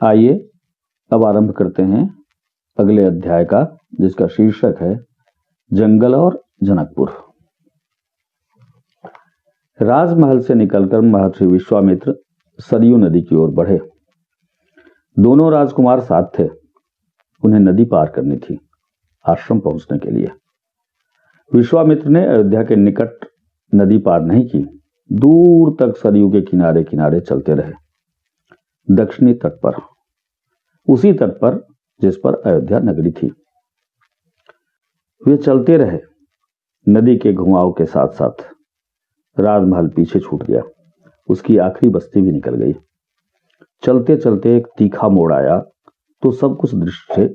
आइए अब आरंभ करते हैं अगले अध्याय का, जिसका शीर्षक है जंगल और जनकपुर। राजमहल से निकलकर महर्षि विश्वामित्र सरयू नदी की ओर बढ़े। दोनों राजकुमार साथ थे। उन्हें नदी पार करनी थी आश्रम पहुंचने के लिए। विश्वामित्र ने अयोध्या के निकट नदी पार नहीं की, दूर तक सरयू के किनारे किनारे चलते रहे, दक्षिणी तट पर, उसी तट पर जिस पर अयोध्या नगरी थी। वे चलते रहे। नदी के घुमाव के साथ साथ राजमहल पीछे छूट गया, उसकी आखिरी बस्ती भी निकल गई। चलते चलते एक तीखा मोड़ आया तो सब कुछ दृष्टि से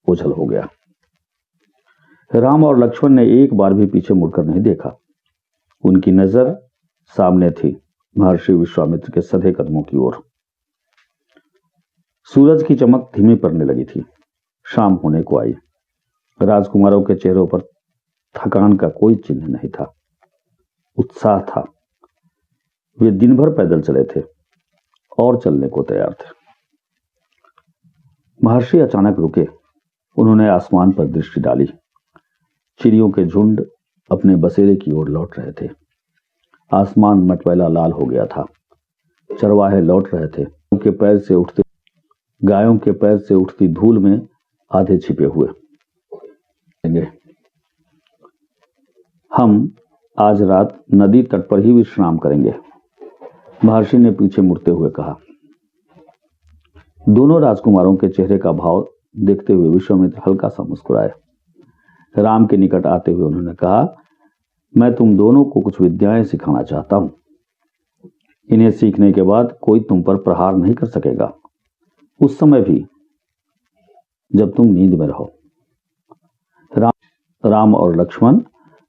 ओझल हो गया। राम और लक्ष्मण ने एक बार भी पीछे मुड़कर नहीं देखा। उनकी नजर सामने थी, महर्षि विश्वामित्र के सधे कदमों की ओर। सूरज की चमक धीमी पड़ने लगी थी। शाम होने को आई। राजकुमारों के चेहरों पर थकान का कोई चिन्ह नहीं था, उत्साह था। वे दिन भर पैदल चले थे और चलने को तैयार थे। महर्षि अचानक रुके। उन्होंने आसमान पर दृष्टि डाली। चिड़ियों के झुंड अपने बसेरे की ओर लौट रहे थे। आसमान मटमैला लाल हो गया था। चरवाहे लौट रहे थे, गायों के पैर से उठती धूल में आधे छिपे हुए। हम आज रात नदी तट पर ही विश्राम करेंगे, महर्षि ने पीछे मुड़ते हुए कहा। दोनों राजकुमारों के चेहरे का भाव देखते हुए विश्वामित्र हल्का सा मुस्कुराए। राम के निकट आते हुए उन्होंने कहा, मैं तुम दोनों को कुछ विद्याएं सिखाना चाहता हूं। इन्हें सीखने के बाद कोई तुम पर प्रहार नहीं कर सकेगा, उस समय भी जब तुम नींद में रहो। राम और लक्ष्मण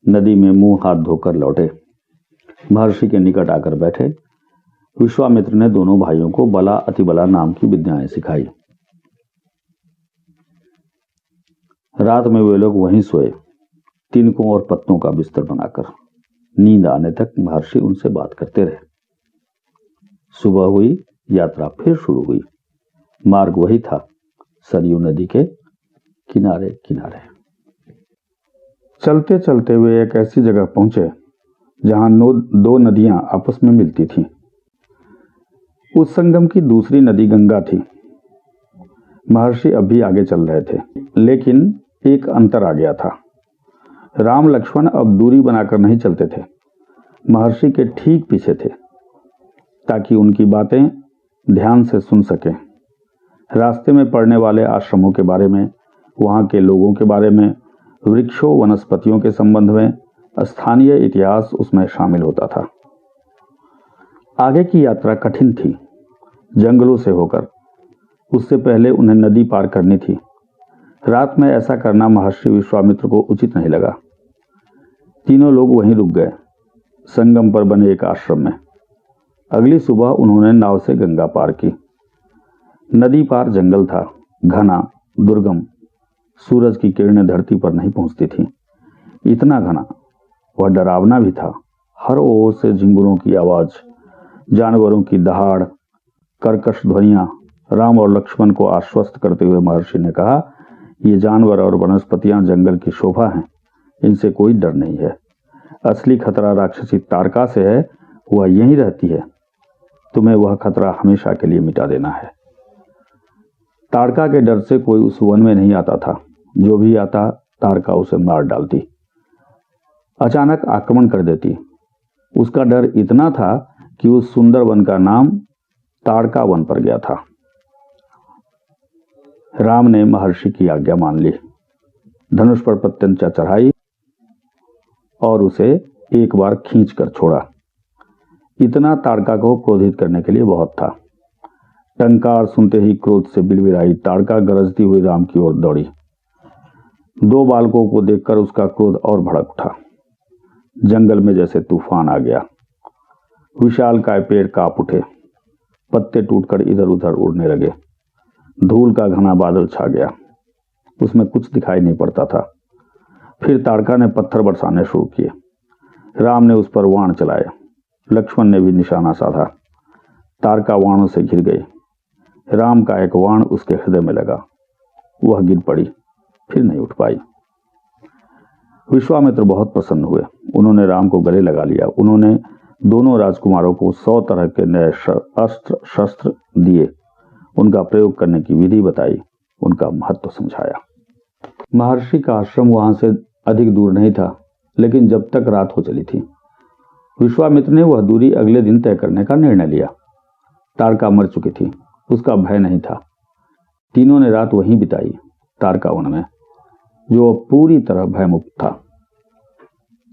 नदी में मुंह हाथ धोकर लौटे। महर्षि के निकट आकर बैठे। विश्वामित्र ने दोनों भाइयों को बला अतिबला नाम की विद्याएं सिखाई। रात में वे लोग वहीं सोए, तिनकों और पत्तों का बिस्तर बनाकर। नींद आने तक महर्षि उनसे बात करते रहे। सुबह हुई, यात्रा फिर शुरू हुई। मार्ग वही था, सरयू नदी के किनारे किनारे। चलते चलते वे एक ऐसी जगह पहुंचे जहां दो नदियां आपस में मिलती थीं। उस संगम की दूसरी नदी गंगा थी। महर्षि अब भी आगे चल रहे थे, लेकिन एक अंतर आ गया था। राम लक्ष्मण अब दूरी बनाकर नहीं चलते थे, महर्षि के ठीक पीछे थे, ताकि उनकी बातें ध्यान से सुन सकें। रास्ते में पड़ने वाले आश्रमों के बारे में, वहां के लोगों के बारे में, वृक्षों वनस्पतियों के संबंध में, स्थानीय इतिहास उसमें शामिल होता था। आगे की यात्रा कठिन थी, जंगलों से होकर। उससे पहले उन्हें नदी पार करनी थी। रात में ऐसा करना महर्षि विश्वामित्र को उचित नहीं लगा। तीनों लोग वहीं रुक गए, संगम पर बने एक आश्रम में। अगली सुबह उन्होंने नाव से गंगा पार की। नदी पार जंगल था, घना, दुर्गम। सूरज की किरणें धरती पर नहीं पहुंचती थीं। इतना घना, वह डरावना भी था। हर ओर से झिंगुरों की आवाज, जानवरों की दहाड़, कर्कश ध्वनियां। राम और लक्ष्मण को आश्वस्त करते हुए महर्षि ने कहा, ये जानवर और वनस्पतियां जंगल की शोभा हैं, इनसे कोई डर नहीं है। असली खतरा राक्षसी ताड़का से है, वह यहीं रहती है। तुम्हें वह खतरा हमेशा के लिए मिटा देना है। ताड़का के डर से कोई उस वन में नहीं आता था। जो भी आता, ताड़का उसे मार डालती, अचानक आक्रमण कर देती। उसका डर इतना था कि उस सुंदर वन का नाम ताड़का वन पर गया था। राम ने महर्षि की आज्ञा मान ली, धनुष पर प्रत्यंचा चढ़ाई और उसे एक बार खींच कर छोड़ा। इतना ताड़का को क्रोधित करने के लिए बहुत था। टंकार सुनते ही क्रोध से बिलबिलाई ताड़का गरजती हुई राम की ओर दौड़ी। दो बालकों को देखकर उसका क्रोध और भड़क उठा। जंगल में जैसे तूफान आ गया। विशालकाय पेड़ कांप उठे, पत्ते टूटकर इधर उधर उड़ने लगे। धूल का घना बादल छा गया, उसमें कुछ दिखाई नहीं पड़ता था। फिर ताड़का ने पत्थर बरसाने शुरू किए। राम ने उस पर बाण चलाए, लक्ष्मण ने भी निशाना साधा। ताड़का बाणों से घिर गई। राम का एक बाण उसके हृदय में लगा। वह गिर पड़ी, फिर नहीं उठ पाई। विश्वामित्र बहुत प्रसन्न हुए। उन्होंने राम को गले लगा लिया। उन्होंने दोनों राजकुमारों को 100 तरह के नए अस्त्र शस्त्र दिए। उनका प्रयोग करने की विधि बताई, उनका महत्व समझाया। महर्षि का आश्रम वहां से अधिक दूर नहीं था, लेकिन जब तक रात हो चली थी, विश्वामित्र ने वह दूरी अगले दिन तय करने का निर्णय लिया। तारका मर चुकी थी, उसका भय नहीं था। तीनों ने रात वहीं बिताई, तारका वन में, जो अब पूरी तरह भयमुक्त था।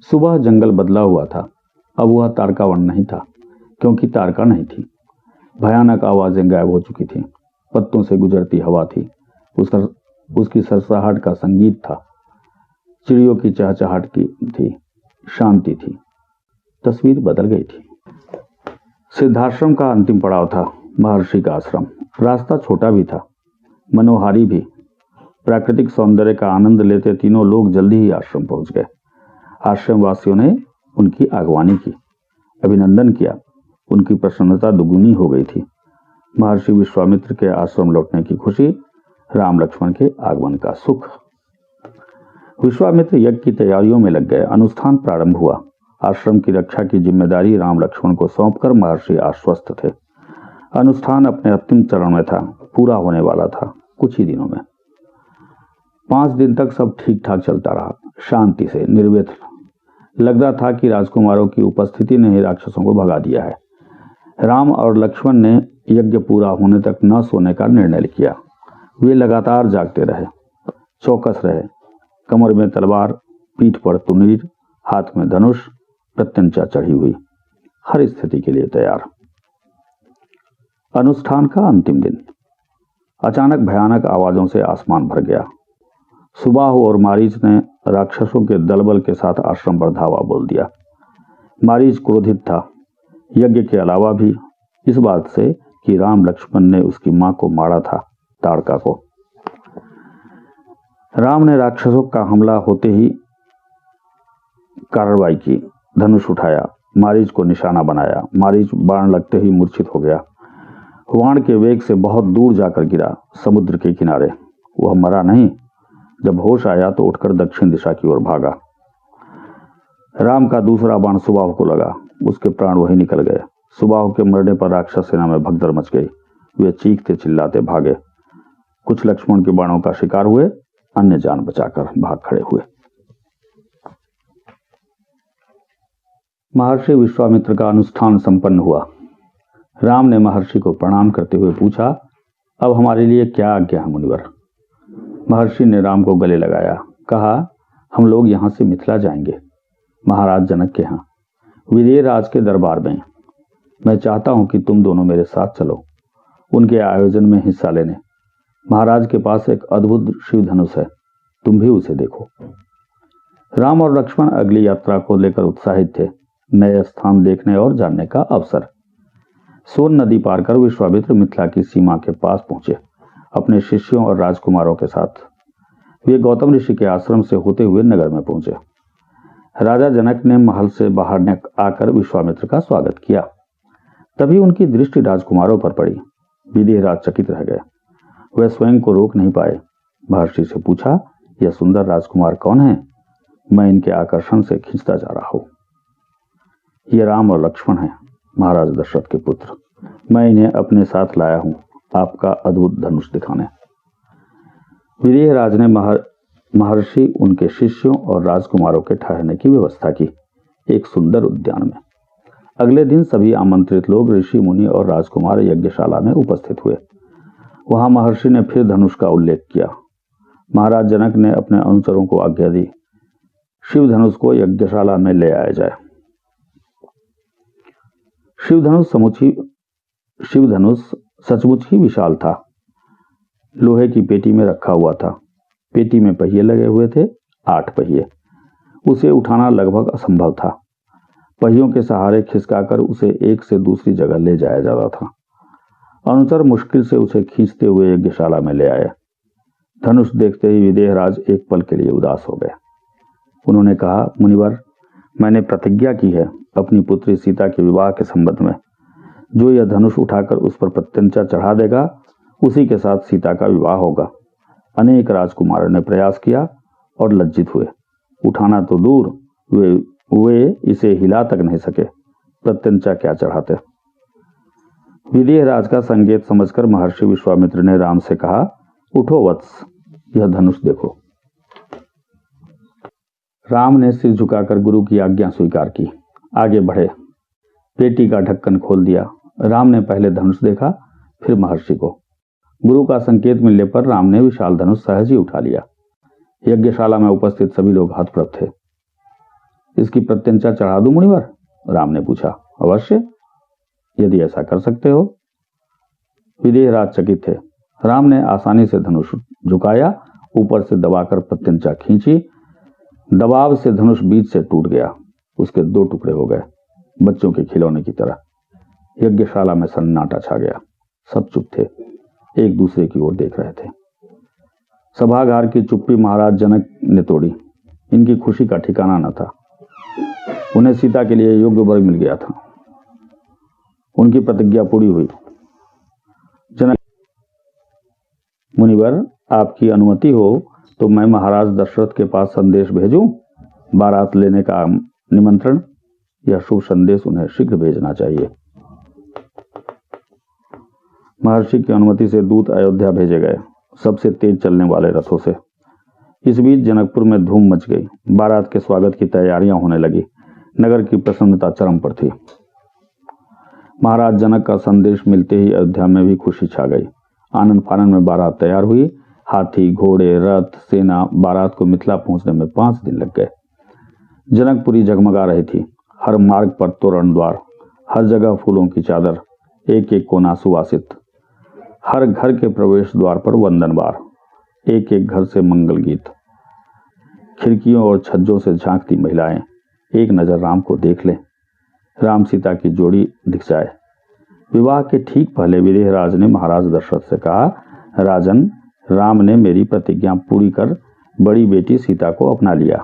सुबह जंगल बदला हुआ था। अब वह तारका वन नहीं था, क्योंकि तारका नहीं थी। भयानक आवाजें गायब हो चुकी थीं। पत्तों से गुजरती हवा थी, उसकी सरसराहट का संगीत था। चिड़ियों की चहचहाट की थी, शांति थी। तस्वीर बदल गई थी। सिद्धाश्रम का अंतिम पड़ाव था महर्षि का आश्रम। रास्ता छोटा भी था, मनोहारी भी। प्राकृतिक सौंदर्य का आनंद लेते तीनों लोग जल्दी ही आश्रम पहुंच गए। आश्रम वासियों ने उनकी आगवानी की, अभिनंदन किया। उनकी प्रसन्नता दुगुनी हो गई थी। महर्षि विश्वामित्र के आश्रम लौटने की खुशी, राम लक्ष्मण के आगमन का सुख। विश्वामित्र यज्ञ की तैयारियों में लग गए। अनुष्ठान प्रारंभ हुआ। आश्रम की रक्षा की जिम्मेदारी राम लक्ष्मण को सौंपकर महर्षि आश्वस्त थे। अनुष्ठान अपने अंतिम चरण में था, पूरा होने वाला था कुछ ही दिनों में। 5 दिन तक सब ठीक ठाक चलता रहा, शांति से, निर्विघ्न। लग रहा था कि राजकुमारों की उपस्थिति ने ही राक्षसों को भगा दिया है। राम और लक्ष्मण ने यज्ञ पूरा होने तक न सोने का निर्णय किया। वे लगातार जागते रहे, चौकस रहे। कमर में तलवार, पीठ पर तुनीर, हाथ में धनुष, प्रत्यंचा चढ़ी हुई, हर स्थिति के लिए तैयार। अनुष्ठान का अंतिम दिन। अचानक भयानक आवाजों से आसमान भर गया। सुबाहु और मारीच ने राक्षसों के दलबल के साथ आश्रम पर धावा बोल दिया। मारीच क्रोधित था, यज्ञ के अलावा भी इस बात से कि राम लक्ष्मण ने उसकी मां को मारा था, ताड़का को। राम ने राक्षसों का हमला होते ही कार्रवाई की, धनुष उठाया, मारीच को निशाना बनाया। मारीच बाण लगते ही मूर्छित हो गया। बाण के वेग से बहुत दूर जाकर गिरा, समुद्र के किनारे। वह मरा नहीं। जब होश आया तो उठकर दक्षिण दिशा की ओर भागा। राम का दूसरा बाण सुबाहु को लगा, उसके प्राण वहीं निकल गए। सुबाहु के मरने पर राक्षस सेना में भगदड़ मच गई। वे चीखते चिल्लाते भागे। कुछ लक्ष्मण के बाणों का शिकार हुए, अन्य जान बचाकर भाग खड़े हुए। महर्षि विश्वामित्र का अनुष्ठान संपन्न हुआ। राम ने महर्षि को प्रणाम करते हुए पूछा, अब हमारे लिए क्या आज्ञा है मुनिवर? महर्षि ने राम को गले लगाया, कहा, हम लोग यहाँ से मिथिला जाएंगे, महाराज जनक के यहाँ, विदेह राज के दरबार में। मैं चाहता हूं कि तुम दोनों मेरे साथ चलो, उनके आयोजन में हिस्सा लेने। महाराज के पास एक अद्भुत शिव धनुष है, तुम भी उसे देखो। राम और लक्ष्मण अगली यात्रा को लेकर उत्साहित थे। नए स्थान देखने और जानने का अवसर। सोन नदी पार कर विश्वामित्र मिथिला की सीमा के पास पहुंचे, अपने शिष्यों और राजकुमारों के साथ। वे गौतम ऋषि के आश्रम से होते हुए नगर में पहुंचे। राजा जनक ने महल से बाहर आकर विश्वामित्र का स्वागत किया। तभी उनकी दृष्टि राजकुमारों पर पड़ी। विदेहराज चकित रह गए। वे स्वयं को रोक नहीं पाए। महर्षि से पूछा, यह सुंदर राजकुमार कौन है? मैं इनके आकर्षण से खींचता जा रहा हूं। ये राम और लक्ष्मण हैं, महाराज दशरथ के पुत्र। मैं इन्हें अपने साथ लाया हूं, आपका अद्भुत धनुष दिखाने। विदेहराज ने महर्षि, उनके शिष्यों और राजकुमारों के ठहरने की व्यवस्था की, एक सुंदर उद्यान में। अगले दिन सभी आमंत्रित लोग, ऋषि मुनि और राजकुमार यज्ञशाला में उपस्थित हुए। वहां महर्षि ने फिर धनुष का उल्लेख किया। महाराज जनक ने अपने अनुचरों को आज्ञा दी, शिव धनुष को यज्ञशाला में ले आया जाए। शिव धनुष सचमुच ही विशाल था। लोहे की पेटी में रखा हुआ था। पेटी में पहिए लगे हुए थे, 8 पहिए। उसे उठाना लगभग असंभव था। पहियों के सहारे खिसकाकर उसे एक से दूसरी जगह ले जाया जाता था। अनुचर मुश्किल से उसे खींचते हुए यज्ञशाला में ले आए। धनुष देखते ही विदेहराज एक पल के लिए उदास हो गए। उन्होंने कहा, मुनिवर, मैंने प्रतिज्ञा की है अपनी पुत्री सीता के विवाह के संबंध में। जो यह धनुष उठाकर उस पर प्रत्यंचा चढ़ा देगा, उसी के साथ सीता का विवाह होगा। अनेक राजकुमारों ने प्रयास किया और लज्जित हुए। उठाना तो दूर, वे इसे हिला तक नहीं सके। प्रत्यंचा क्या चढ़ाते। विदेहराज का संकेत समझकर महर्षि विश्वामित्र ने राम से कहा, उठो वत्स, यह धनुष देखो। राम ने सिर झुकाकर गुरु की आज्ञा स्वीकार की। आगे बढ़े। पेटी का ढक्कन खोल दिया। राम ने पहले धनुष देखा, फिर महर्षि को। गुरु का संकेत मिलने पर राम ने विशाल धनुष सहज ही उठा लिया। यज्ञशाला में उपस्थित सभी लोग हतप्रभ थे। इसकी प्रत्यंचा चढ़ा दूं मुनिवर? राम ने पूछा। अवश्य, यदि ऐसा कर सकते हो। विदेहराज चकित थे। राम ने आसानी से धनुष झुकाया, ऊपर से दबाकर प्रत्यंचा खींची। दबाव से धनुष बीच से टूट गया। उसके 2 टुकड़े हो गए, बच्चों के खिलौने की तरह। यज्ञशाला में सन्नाटा छा गया। सब चुप थे, एक दूसरे की ओर देख रहे थे। सभागार की चुप्पी महाराज जनक ने तोड़ी। इनकी खुशी का ठिकाना न था। उन्हें सीता के लिए योग्य वर मिल गया था। उनकी प्रतिज्ञा पूरी हुई। जनक, मुनिवर, आपकी अनुमति हो तो मैं महाराज दशरथ के पास संदेश भेजूं? बारात लेने का निमंत्रण। यह शुभ संदेश उन्हें शीघ्र भेजना चाहिए। महर्षि की अनुमति से दूत अयोध्या भेजे गए, सबसे तेज चलने वाले रथों से। इस बीच जनकपुर में धूम मच गई। बारात के स्वागत की तैयारियां होने लगी। नगर की प्रसन्नता चरम पर थी। महाराज जनक का संदेश मिलते ही अयोध्या में भी खुशी छा गई। आनंद फानंद में बारात तैयार हुई। हाथी, घोड़े, रथ, सेना। बारात को मिथिला पहुंचने में 5 दिन लग गए। जनकपुरी जगमगा रही थी। हर मार्ग पर तोरण द्वार, हर जगह फूलों की चादर, एक एक कोना सुवासित। हर घर के प्रवेश द्वार पर वंदनवार, एक एक घर से मंगल गीत। खिड़कियों और छज्जों से झांकती महिलाएं एक नजर राम को देख लें, राम सीता की जोड़ी दिख जाए। विवाह के ठीक पहले विदेहराज ने महाराज दशरथ से कहा, राजन, राम ने मेरी प्रतिज्ञा पूरी कर बड़ी बेटी सीता को अपना लिया।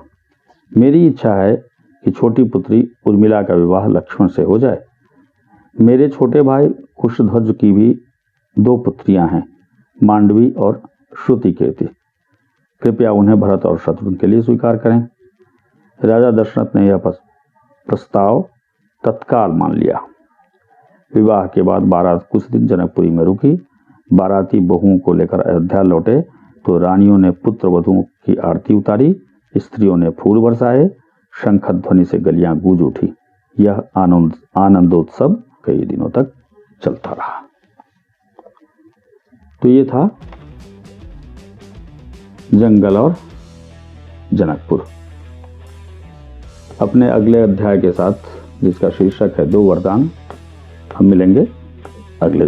मेरी इच्छा है कि छोटी पुत्री उर्मिला का विवाह लक्ष्मण से हो जाए। मेरे छोटे भाई कुशध्वज की भी 2 पुत्रियां हैं, मांडवी और श्रुतिकीर्ति। कृपया उन्हें भरत और शत्रुघ्न के लिए स्वीकार करें। राजा दशरथ ने यह प्रस्ताव तत्काल मान लिया। विवाह के बाद बारात कुछ दिन जनकपुरी में रुकी। बाराती बहुओं को लेकर अयोध्या लौटे तो रानियों ने पुत्र वधुओं की आरती उतारी, स्त्रियों ने फूल बरसाए, शंख ध्वनि से गलियां गूंज उठी। यह आनंदोत्सव कई दिनों तक चलता रहा। तो ये था जंगल और जनकपुर। अपने अगले अध्याय के साथ, जिसका शीर्षक है 2 वरदान, हम मिलेंगे अगले